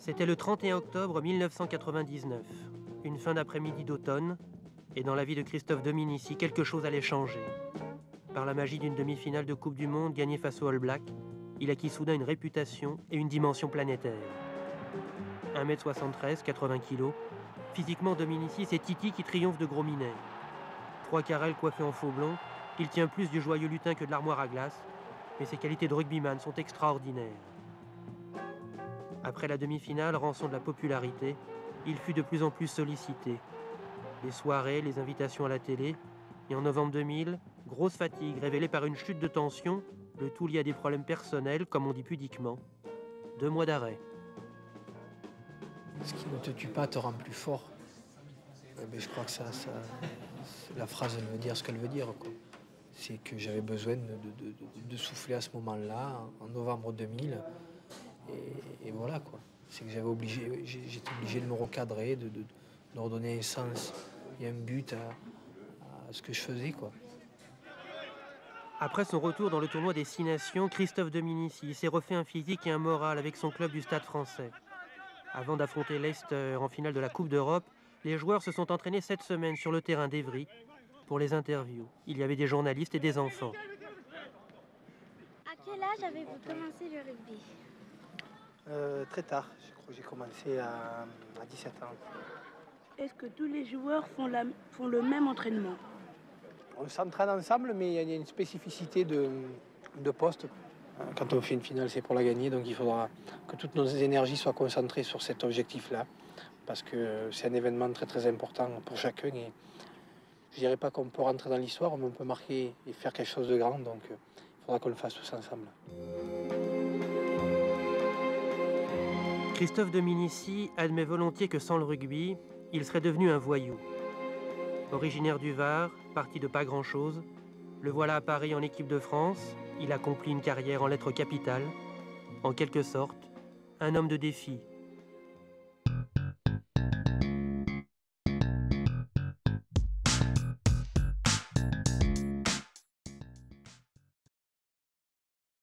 C'était le 31 octobre 1999, une fin d'après-midi d'automne, et dans la vie de Christophe Dominici, quelque chose allait changer. Par la magie d'une demi-finale de Coupe du Monde gagnée face aux All Blacks, il acquit soudain une réputation et une dimension planétaire. 1m73, 80 kg, physiquement Dominici, c'est Titi qui triomphe de Gros Minet. 3 carrels coiffés en faux blond, il tient plus du joyeux lutin que de l'armoire à glace, mais ses qualités de rugbyman sont extraordinaires. Après la demi-finale, rançon de la popularité, il fut de plus en plus sollicité. Les soirées, les invitations à la télé, et en novembre 2000, grosse fatigue révélée par une chute de tension, le tout lié à des problèmes personnels, comme on dit pudiquement. 2 mois d'arrêt. Ce qui ne te tue pas te rend plus fort. Mais je crois que la phrase veut dire ce qu'elle veut dire, quoi. C'est que j'avais besoin de souffler à ce moment-là, en novembre 2000. Et voilà, quoi. C'est que j'étais obligé de me recadrer, de redonner un sens et un but à ce que je faisais, quoi. Après son retour dans le tournoi des 6 Nations, Christophe Dominici s'est refait un physique et un moral avec son club du Stade français. Avant d'affronter Leicester en finale de la Coupe d'Europe, les joueurs se sont entraînés cette semaine sur le terrain d'Evry pour les interviews. Il y avait des journalistes et des enfants. À quel âge avez-vous commencé le rugby ? Très tard, je crois que j'ai commencé à 17 ans. Est-ce que tous les joueurs font le même entraînement ? On s'entraîne ensemble, mais il y a une spécificité de poste. Quand on fait une finale, c'est pour la gagner, donc il faudra que toutes nos énergies soient concentrées sur cet objectif-là, parce que c'est un événement très très important pour chacun. Et je ne dirais pas qu'on peut rentrer dans l'histoire, mais on peut marquer et faire quelque chose de grand, donc il faudra qu'on le fasse tous ensemble. Christophe Dominici admet volontiers que sans le rugby, il serait devenu un voyou. Originaire du Var, parti de pas grand-chose, le voilà à Paris en équipe de France, il accomplit une carrière en lettres capitales. En quelque sorte, un homme de défi,